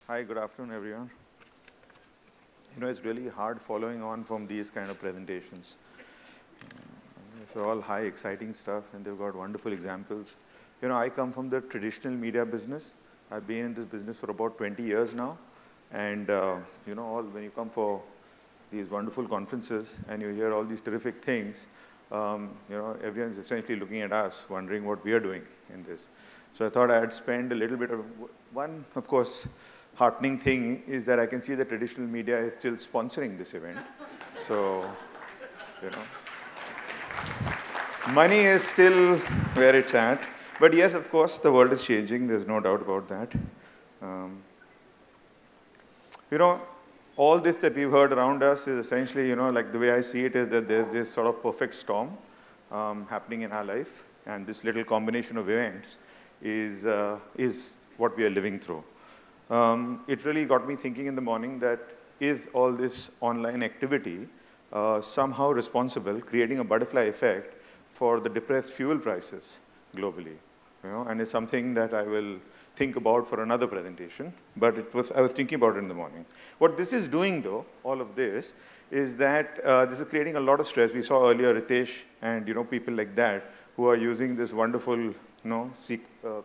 Hi, good afternoon, everyone. It's really hard following on from these kind of presentations. It's all high, exciting stuff, and they've got wonderful examples. I come from the traditional media business. I've been in this business for about 20 years now. And, when you come for these wonderful conferences and you hear all these terrific things, everyone's essentially looking at us, wondering what we are doing in this. So I thought I'd spend a little bit of one, of course, heartening thing is that I can see the traditional media is still sponsoring this event. So, money is still where it's at. But yes, of course, the world is changing. There's no doubt about that. All this that we've heard around us is essentially, like the way I see it is that there's this sort of perfect storm happening in our life. And this little combination of events is what we are living through. It really got me thinking in the morning that is all this online activity somehow responsible, creating a butterfly effect for the depressed fuel prices globally? And it's something that I will think about for another presentation, but I was thinking about it in the morning. What this is doing, though, all of this, is that this is creating a lot of stress. We saw earlier Ritesh and people like that who are using this wonderful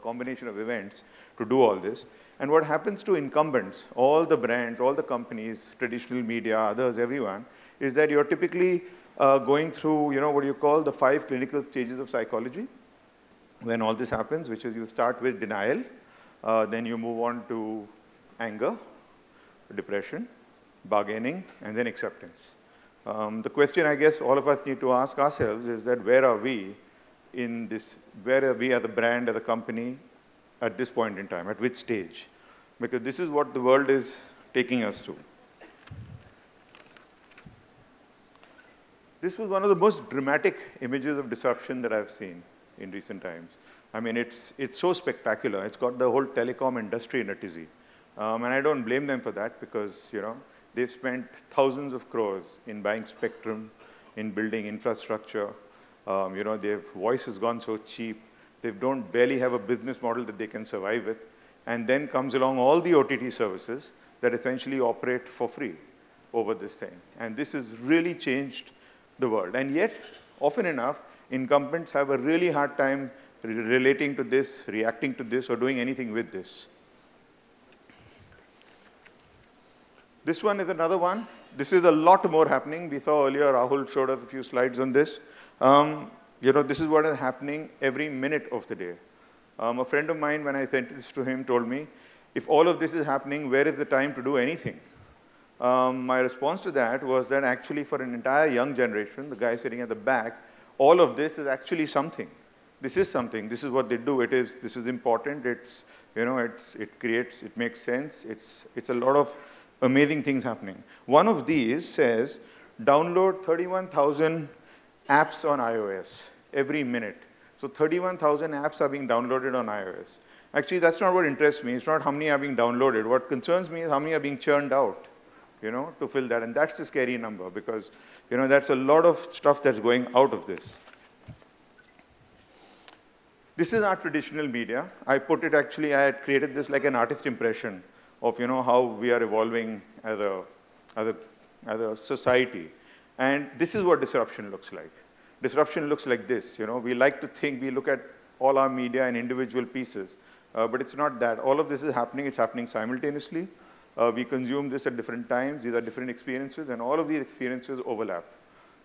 combination of events to do all this. And what happens to incumbents, all the brands, all the companies, traditional media, others, everyone, is that you're typically going through, what you call the 5 clinical stages of psychology when all this happens, which is you start with denial, then you move on to anger, depression, bargaining, and then acceptance. The question I guess all of us need to ask ourselves is that where are we in this, where are we as a brand, as a company, at this point in time, at which stage? Because this is what the world is taking us to. This was one of the most dramatic images of disruption that I've seen in recent times. I mean, it's so spectacular. It's got the whole telecom industry in a tizzy. And I don't blame them for that because, they've spent thousands of crores in buying spectrum, in building infrastructure. Their voice has gone so cheap. They don't barely have a business model that they can survive with. And then comes along all the OTT services that essentially operate for free over this thing. And this has really changed the world. And yet, often enough, incumbents have a really hard time relating to this, reacting to this, or doing anything with this. This one is another one. This is a lot more happening. We saw earlier, Rahul showed us a few slides on this. This is what is happening every minute of the day. A friend of mine, when I sent this to him, told me, if all of this is happening, where is the time to do anything? My response to that was that actually for an entire young generation, the guy sitting at the back, all of this is actually something. This is something. This is what they do. This is important. It makes sense. It's a lot of amazing things happening. One of these says, download 31,000 apps on iOS every minute. So 31,000 apps are being downloaded on iOS. Actually, that's not what interests me. It's not how many are being downloaded. What concerns me is how many are being churned out, to fill that. And that's the scary number because, that's a lot of stuff that's going out of this. This is our traditional media. I had created this like an artist impression of, how we are evolving as a society. And this is what disruption looks like. Disruption looks like this. We like to think, we look at all our media in individual pieces, but it's not that. All of this is happening. It's happening simultaneously. We consume this at different times. These are different experiences, and all of these experiences overlap.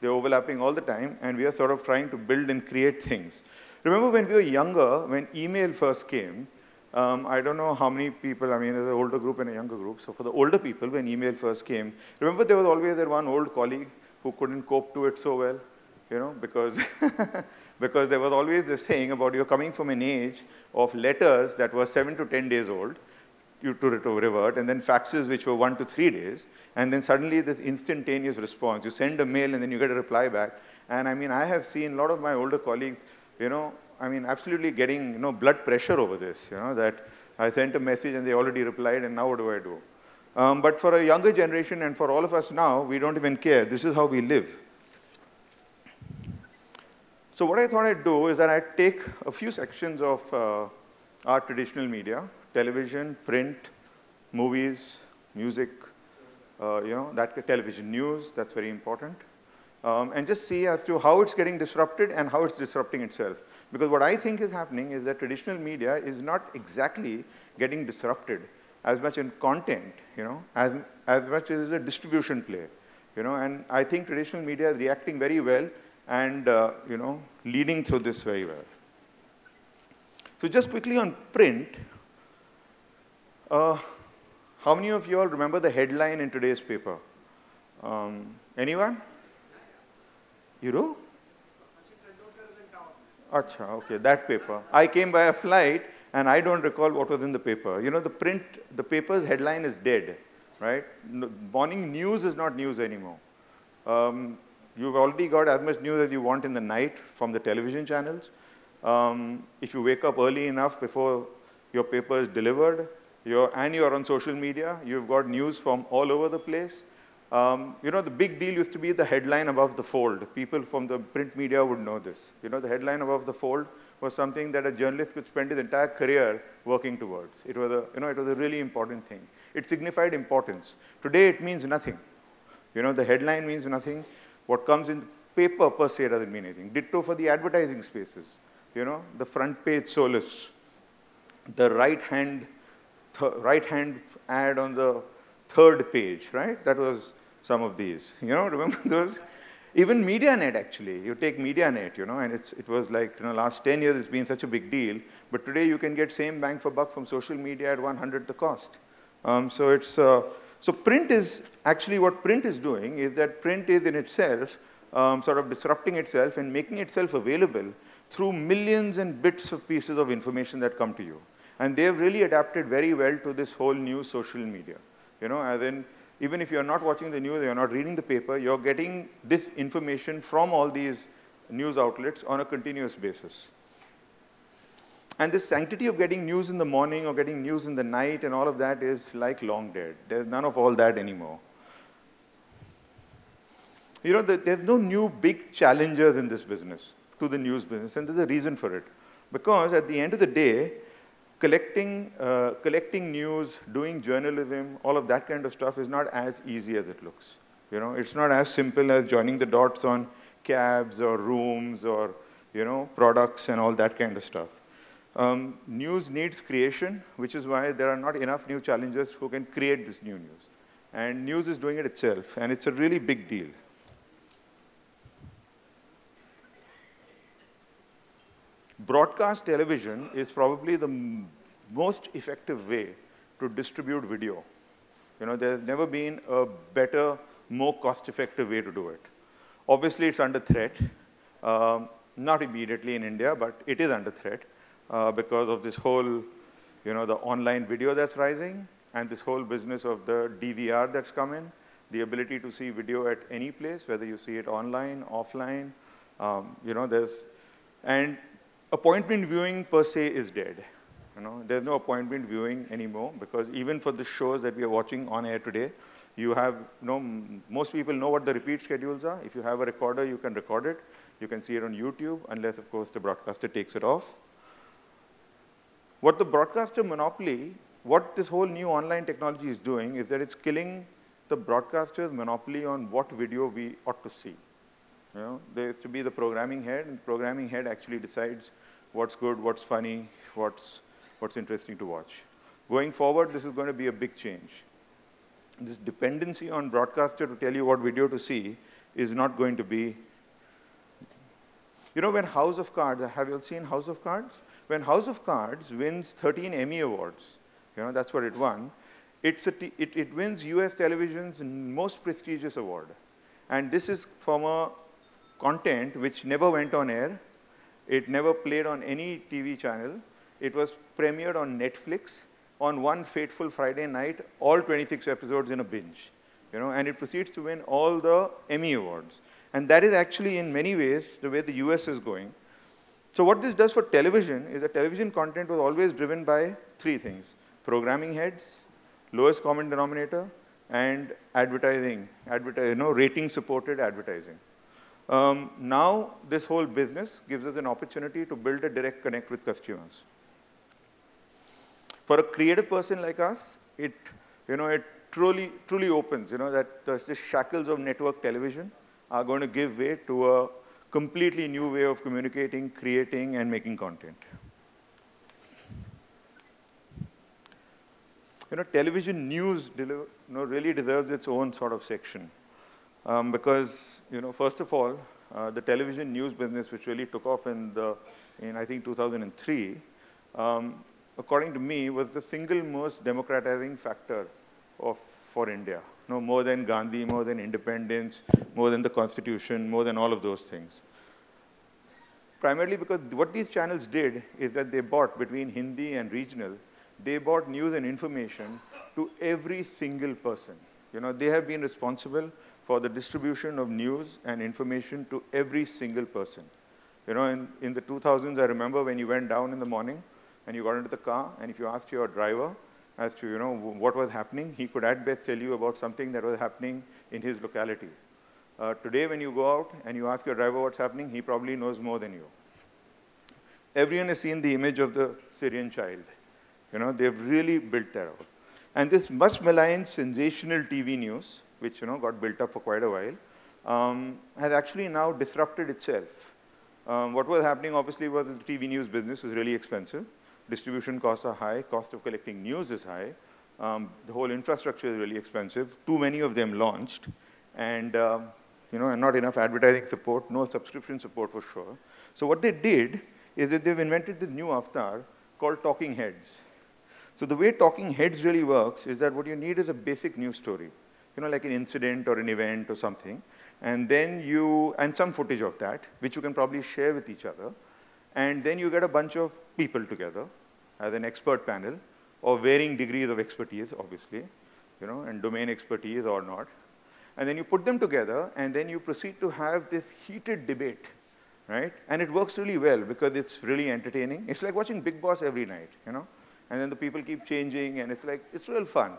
They're overlapping all the time, and we are sort of trying to build and create things. Remember when we were younger, when email first came, I don't know how many people, there's an older group and a younger group. So for the older people, when email first came, remember there was always that one old colleague who couldn't cope to it so well, because, because there was always this saying about you're coming from an age of letters that were 7 to 10 days old, to revert, and then faxes which were 1 to 3 days, and then suddenly this instantaneous response. You send a mail and then you get a reply back. And I have seen a lot of my older colleagues, absolutely getting, blood pressure over this, that I sent a message and they already replied and now what do I do? But for a younger generation and for all of us now, we don't even care. This is how we live. So what I thought I'd do is that I'd take a few sections of our traditional media, television, print, movies, music, that television news, that's very important. And just see as to how it's getting disrupted and how it's disrupting itself. Because what I think is happening is that traditional media is not exactly getting disrupted as much in content, as much as a distribution play. And I think traditional media is reacting very well and, leading through this very well. So just quickly on print, how many of you all remember the headline in today's paper? Anyone? You do? Acha, okay, that paper. I came by a flight, and I don't recall what was in the paper. The paper's headline is dead, right? Morning news is not news anymore. You've already got as much news as you want in the night from the television channels. If you wake up early enough before your paper is delivered, and you're on social media, you've got news from all over the place. The big deal used to be the headline above the fold. People from the print media would know this. The headline above the fold was something that a journalist could spend his entire career working towards. It was a really important thing. It signified importance. Today, it means nothing. The headline means nothing. What comes in the paper per se doesn't mean anything. Ditto for the advertising spaces. The front page solace, the right hand ad on the third page, right? That was some of these. Remember those? Even MediaNet, actually. You take MediaNet, and it was like, last 10 years it's been such a big deal. But today you can get same bang for buck from social media at 1/100 the cost. So print is, actually what print is doing is that print is in itself sort of disrupting itself and making itself available through millions and bits of pieces of information that come to you. And they've really adapted very well to this whole new social media. As in, even if you're not watching the news, you're not reading the paper, you're getting this information from all these news outlets on a continuous basis. And this sanctity of getting news in the morning or getting news in the night and all of that is like long dead. There's none of all that anymore. There's no new big challengers in this business, to the news business, and there's a reason for it. Because at the end of the day, collecting news, doing journalism, all of that kind of stuff is not as easy as it looks. It's not as simple as joining the dots on cabs or rooms or, products and all that kind of stuff. News needs creation, which is why there are not enough new challengers who can create this new news. And news is doing it itself, and it's a really big deal. Broadcast television is probably the most effective way to distribute video. There's never been a better, more cost-effective way to do it. Obviously, it's under threat. Not immediately in India, but it is under threat because of this whole, the online video that's rising and this whole business of the DVR that's come in, the ability to see video at any place, whether you see it online, offline. And appointment viewing per se is dead. There's no appointment viewing anymore because even for the shows that we are watching on air today, you have, most people know what the repeat schedules are. If you have a recorder, you can record it. You can see it on YouTube, unless, of course, the broadcaster takes it off. What the broadcaster monopoly, what this whole new online technology is doing is that it's killing the broadcaster's monopoly on what video we ought to see. There is to be the programming head, and the programming head actually decides what's good, what's funny, what's interesting to watch. Going forward, this is going to be a big change. This dependency on broadcaster to tell you what video to see is not going to be. When House of Cards, have you all seen House of Cards? When House of Cards wins 13 Emmy Awards, that's what it won, it wins US television's most prestigious award. And this is from a content which never went on air. It never played on any TV channel. It was premiered on Netflix on one fateful Friday night, all 26 episodes in a binge. And it proceeds to win all the Emmy Awards. And that is actually, in many ways, the way the US is going. So what this does for television is that television content was always driven by three things: programming heads, lowest common denominator, and advertising, rating-supported advertising. Now, this whole business gives us an opportunity to build a direct connect with customers. For a creative person like us, it truly opens, that the shackles of network television are going to give way to a completely new way of communicating, creating, and making content. Television news really deserves its own sort of section. Because, first of all, the television news business, which really took off in I think, 2003, according to me, was the single most democratizing factor for India. More than Gandhi, more than independence, more than the Constitution, more than all of those things. Primarily because what these channels did is that they bought, between Hindi and regional, they brought news and information to every single person. They have been responsible for the distribution of news and information to every single person. In the 2000s, I remember when you went down in the morning and you got into the car, and if you asked your driver as to what was happening, he could at best tell you about something that was happening in his locality. Today, when you go out and you ask your driver what's happening, he probably knows more than you. Everyone has seen the image of the Syrian child. They've really built that out. And this much maligned sensational TV news, which got built up for quite a while, has actually now disrupted itself. What was happening, obviously, was the TV news business is really expensive. Distribution costs are high. Cost of collecting news is high. The whole infrastructure is really expensive. Too many of them launched. And, and not enough advertising support, no subscription support for sure. So what they did is that they've invented this new avatar called talking heads. So the way talking heads really works is that what you need is a basic news story, like an incident or an event or something, and then and some footage of that, which you can probably share with each other, and then you get a bunch of people together as an expert panel, or varying degrees of expertise, obviously, and domain expertise or not, and then you put them together, and then you proceed to have this heated debate, right? And it works really well because it's really entertaining. It's like watching Big Boss every night, And then the people keep changing, and it's real fun.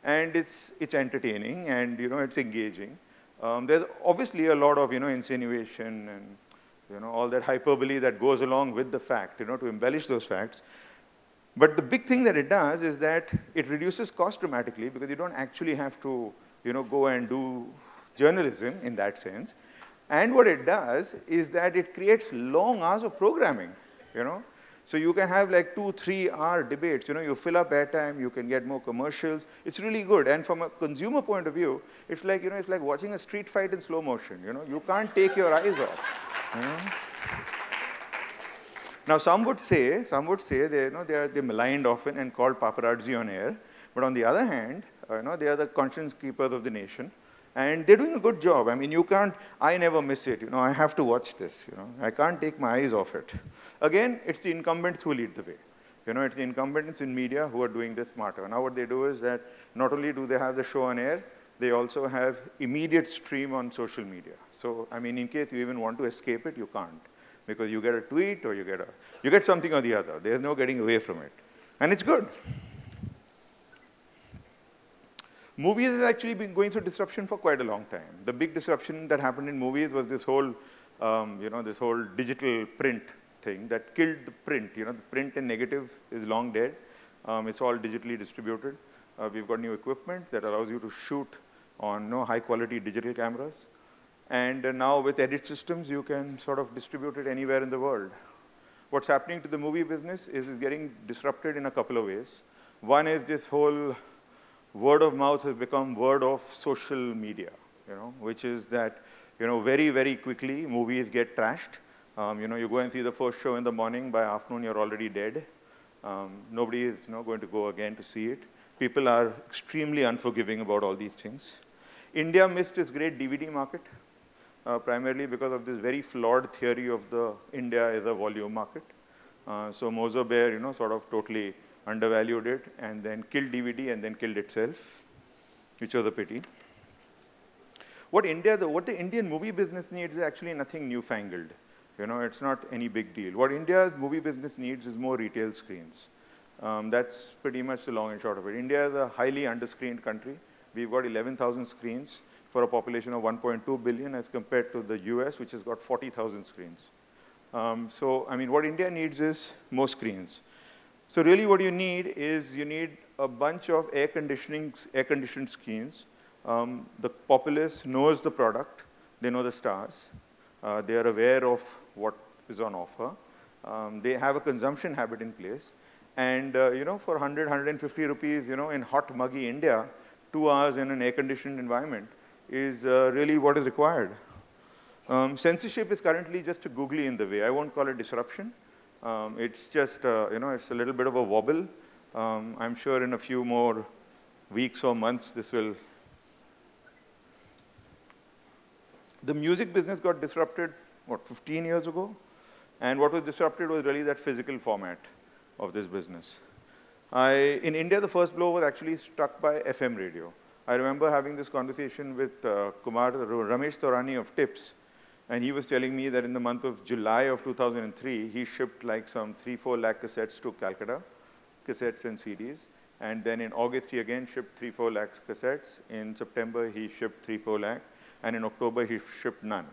And it's entertaining, and it's engaging. There's obviously a lot of insinuation and all that hyperbole that goes along with the fact, to embellish those facts. But the big thing that it does is that it reduces cost dramatically because you don't actually have to go and do journalism in that sense. And what it does is that it creates long hours of programming, So you can have like 2-3 hour debates. You fill up airtime, you can get more commercials. It's really good. And from a consumer point of view, it's like, it's like watching a street fight in slow motion. You can't take your eyes off. Now, some would say they're maligned often and called paparazzi on air. But on the other hand, they are the conscience keepers of the nation. And they're doing a good job. I mean, I never miss it. I have to watch this. I can't take my eyes off it. Again, it's the incumbents who lead the way. It's the incumbents in media who are doing this smarter. Now what they do is that not only do they have the show on air, they also have immediate stream on social media. So, I mean, in case you even want to escape it, you can't. Because you get a tweet or you get something or the other. There's no getting away from it. And it's good. Movies has actually been going through disruption for quite a long time. The big disruption that happened in movies was this whole, this whole digital print thing that killed the print. The print and negative is long dead. It's all digitally distributed. We've got new equipment that allows you to shoot on high-quality digital cameras. And now with edit systems, you can sort of distribute it anywhere in the world. What's happening to the movie business is it's getting disrupted in a couple of ways. One is this whole word of mouth has become word of social media, which is that, very, very quickly movies get trashed. You go and see the first show in the morning, by afternoon you're already dead. Nobody is going to go again to see it. People are extremely unforgiving about all these things. India missed its great DVD market, primarily because of this very flawed theory of the India is a volume market. So Moser Bear, sort of totally undervalued it, and then killed DVD, and then killed itself, which was a pity. What the Indian movie business needs is actually nothing newfangled. It's not any big deal. What India's movie business needs is more retail screens. That's pretty much the long and short of it. India is a highly underscreened country. We've got 11,000 screens for a population of 1.2 billion as compared to the US, which has got 40,000 screens. So, I mean, what India needs is more screens. So really what you need is a bunch of air-conditioned screens. The populace knows the product. They know the stars. They are aware of what is on offer. They have a consumption habit in place. And for 100, 150 rupees, in hot, muggy India, 2 hours in an air-conditioned environment is really what is required. Censorship is currently just a googly in the way. I won't call it disruption. It's just, it's a little bit of a wobble. I'm sure in a few more weeks or months, this will. The music business got disrupted, 15 years ago? And what was disrupted was really that physical format of this business. In India, the first blow was actually struck by FM radio. I remember having this conversation with Ramesh Taurani of Tips, and he was telling me that in the month of July of 2003, he shipped like some 3-4 lakh cassettes to Calcutta, cassettes and CDs. And then in August, he again shipped 3-4 lakhs cassettes. In September, he shipped 3-4 lakh. And in October, he shipped none.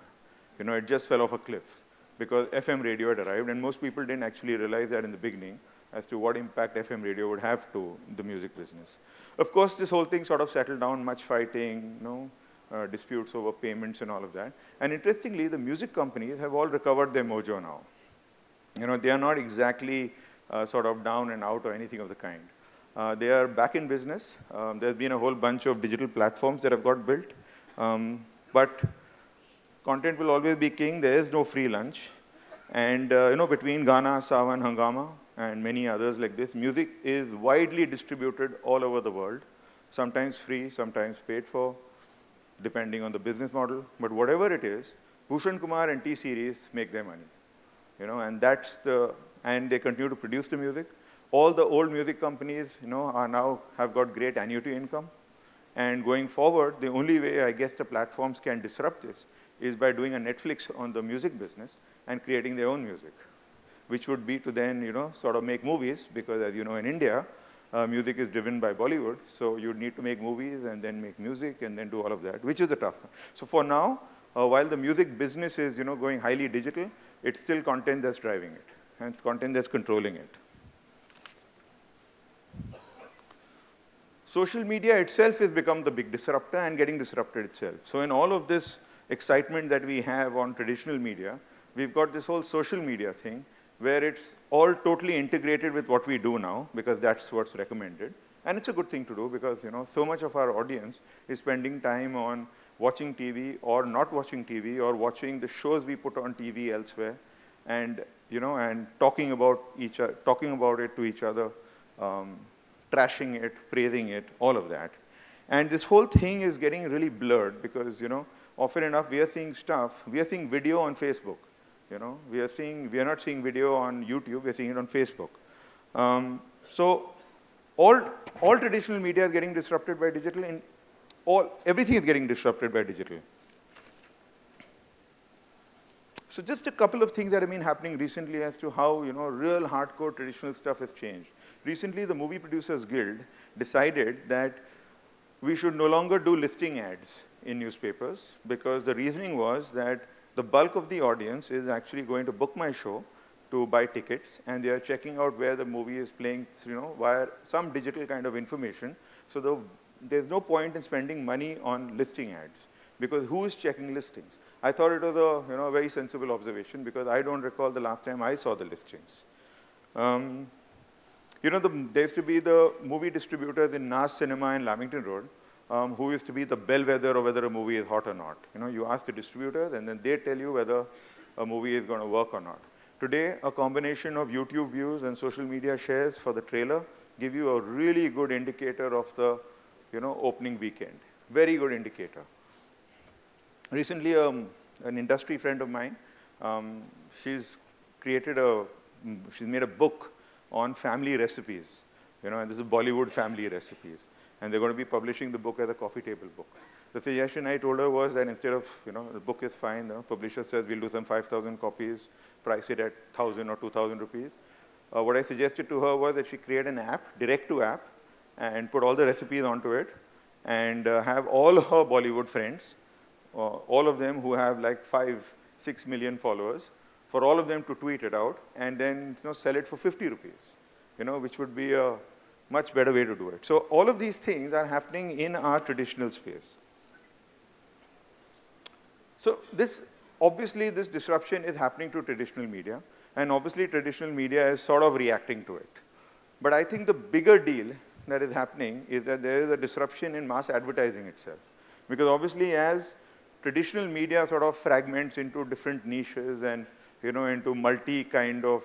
It just fell off a cliff because FM radio had arrived. And most people didn't actually realize that in the beginning as to what impact FM radio would have to the music business. Of course, this whole thing sort of settled down, much fighting, disputes over payments and all of that. And interestingly, the music companies have all recovered their mojo now. They are not exactly sort of down and out or anything of the kind. They are back in business. There's been a whole bunch of digital platforms that have got built. But content will always be king. There is no free lunch. And between Ghana, Sawan, Hangama, and many others like this, music is widely distributed all over the world, sometimes free, sometimes paid for, depending on the business model. But whatever it is, Bhushan Kumar and T-Series make their money. And they continue to produce the music. All the old music companies, have got great annuity income. And going forward, the only way I guess the platforms can disrupt this is by doing a Netflix on the music business and creating their own music, which would be to then, sort of make movies, because as you know, in India, music is driven by Bollywood. So you'd need to make movies and then make music and then do all of that, which is the tough one. So for now, while the music business is, going highly digital, it's still content that's driving it and content that's controlling it. Social media itself has become the big disruptor and getting disrupted itself. So in all of this excitement that we have on traditional media, we've got this whole social media thing where it's all totally integrated with what we do now, because that's what's recommended. And it's a good thing to do because, so much of our audience is spending time on watching TV or not watching TV or watching the shows we put on TV elsewhere and, and talking about it to each other, trashing it, praising it, all of that. And this whole thing is getting really blurred because, often enough we are seeing video on Facebook. We are not seeing video on YouTube, we are seeing it on Facebook. So all traditional media is getting disrupted by digital, everything is getting disrupted by digital. So just a couple of things that have been happening recently as to how, real hardcore traditional stuff has changed. Recently, the Movie Producers Guild decided that we should no longer do listing ads in newspapers because the reasoning was that the bulk of the audience is actually going to book my show to buy tickets, and they are checking out where the movie is playing, via some digital kind of information. So there's no point in spending money on listing ads because who is checking listings? I thought it was a very sensible observation because I don't recall the last time I saw the listings. There used to be the movie distributors in Nas Cinema in Lamington Road, who used to be the bellwether of whether a movie is hot or not. You ask the distributors, and then they tell you whether a movie is going to work or not. Today, a combination of YouTube views and social media shares for the trailer give you a really good indicator of the opening weekend. Very good indicator. Recently, an industry friend of mine, she's made a book on family recipes, and this is Bollywood family recipes. And they're going to be publishing the book as a coffee table book. The suggestion I told her was that instead of, the book is fine, the publisher says we'll do some 5,000 copies, price it at 1,000 or 2,000 rupees. What I suggested to her was that she create an app, direct to app, and put all the recipes onto it, and have all her Bollywood friends, all of them who have like 5-6 million followers, for all of them to tweet it out, and then sell it for 50 rupees, which would be a much better way to do it. So all of these things are happening in our traditional space. So obviously this disruption is happening to traditional media, and obviously traditional media is sort of reacting to it. But I think the bigger deal that is happening is that there is a disruption in mass advertising itself. Because obviously as traditional media sort of fragments into different niches and into multi kind of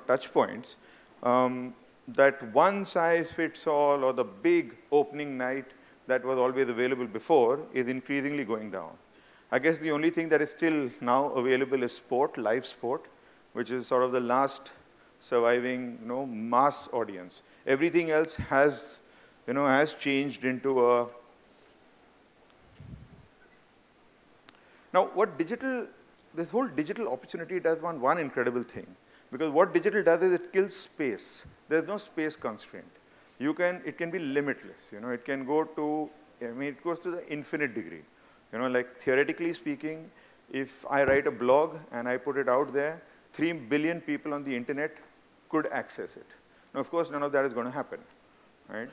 touch points, that one size fits all or the big opening night that was always available before is increasingly going down. I guess the only thing that is still now available is sport, live sport, which is sort of the last surviving mass audience. Everything else has changed into a. Now this whole digital opportunity does one incredible thing. Because what digital does is it kills space. There's no space constraint. It can be limitless. It can go to, it goes to the infinite degree. Like theoretically speaking, if I write a blog and I put it out there, 3 billion people on the internet could access it. Now, of course, none of that is going to happen, right?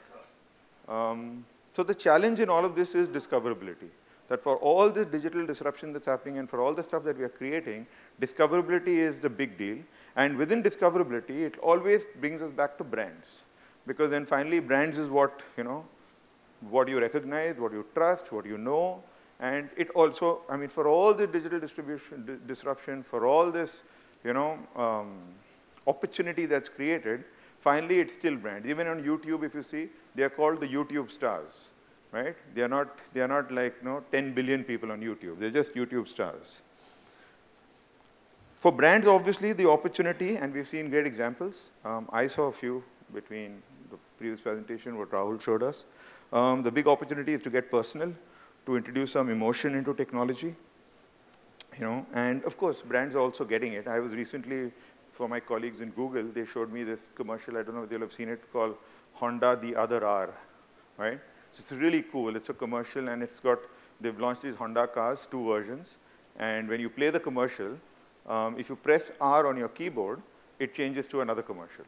So the challenge in all of this is discoverability. That for all this digital disruption that's happening and for all the stuff that we are creating, discoverability is the big deal. And within discoverability, it always brings us back to brands. Because then finally, brands is what you recognize, what you trust, what you know. And it also, for all the digital disruption, for all this, opportunity that's created, finally it's still brands. Even on YouTube, if you see, they are called the YouTube stars, right? They are not like 10 billion people on YouTube. They're just YouTube stars. For brands, obviously, the opportunity, and we've seen great examples. I saw a few between the previous presentation, what Rahul showed us. The big opportunity is to get personal, to introduce some emotion into technology. And of course, brands are also getting it. I was recently, for my colleagues in Google, they showed me this commercial, I don't know if they'll have seen it, called Honda the Other R, right? So it's really cool. It's a commercial, and they've launched these Honda cars, 2 versions. And when you play the commercial, if you press R on your keyboard, it changes to another commercial.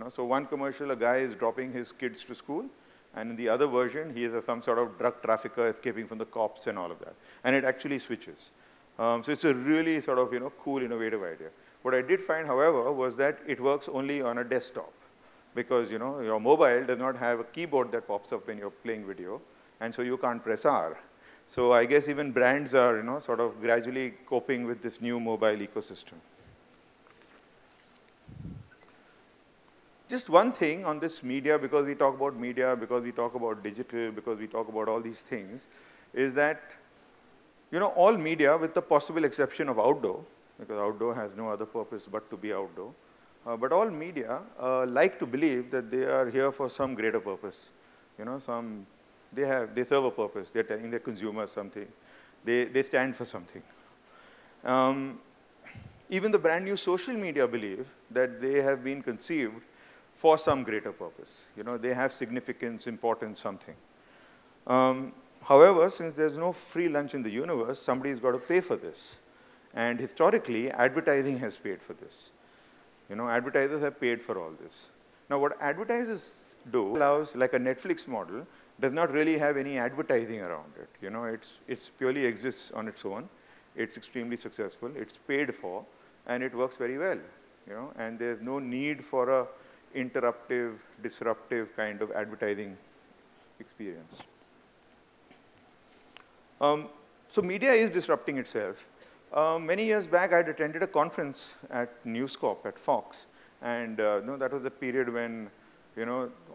So one commercial, a guy is dropping his kids to school, and in the other version, he is some sort of drug trafficker escaping from the cops and all of that. And it actually switches. So it's a really sort of cool, innovative idea. What I did find, however, was that it works only on a desktop. Because your mobile does not have a keyboard that pops up when you're playing video, and so you can't press R. So I guess even brands are sort of gradually coping with this new mobile ecosystem. Just one thing on this media, because we talk about media, because we talk about digital, because we talk about all these things, is that all media, with the possible exception of outdoor, because outdoor has no other purpose but to be outdoor, but all media like to believe that they are here for some greater purpose. They serve a purpose. They're telling their consumers something. They stand for something. Even the brand new social media believe that they have been conceived for some greater purpose. They have significance, importance, something. However, since there's no free lunch in the universe, somebody's got to pay for this. And historically, advertising has paid for this. Advertisers have paid for all this. Now, what advertisers do allows, like a Netflix model, does not really have any advertising around it. It's purely exists on its own. It's extremely successful. It's paid for, and it works very well. And there's no need for a interruptive, disruptive kind of advertising experience. So media is disrupting itself. Many years back, I had attended a conference at News Corp at Fox, and that was the period when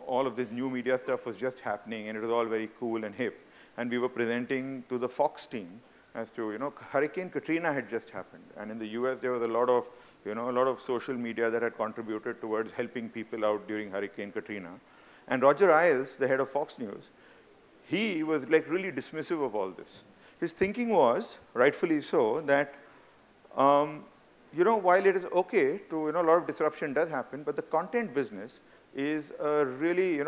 all of this new media stuff was just happening, and it was all very cool and hip. And we were presenting to the Fox team as to Hurricane Katrina had just happened, and in the US there was a lot of social media that had contributed towards helping people out during Hurricane Katrina. And Roger Ailes, the head of Fox News, he was like really dismissive of all this. His thinking was, rightfully so, that while it is okay to, a lot of disruption does happen, but the content business is really,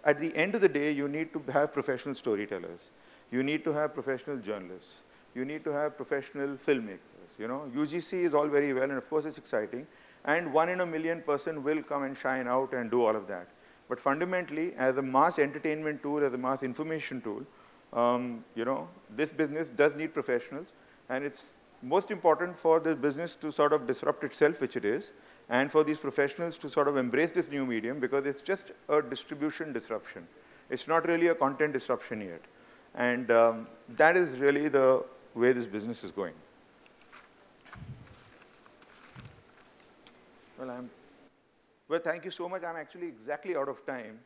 at the end of the day, you need to have professional storytellers. You need to have professional journalists. You need to have professional filmmakers. UGC is all very well, and of course it's exciting. And 1 in a million person will come and shine out and do all of that. But fundamentally, as a mass entertainment tool, as a mass information tool, this business does need professionals, and it's most important for this business to sort of disrupt itself, which it is, and for these professionals to sort of embrace this new medium, because it's just a distribution disruption. It's not really a content disruption yet. And that is really the way this business is going. Well, thank you so much. I'm actually exactly out of time.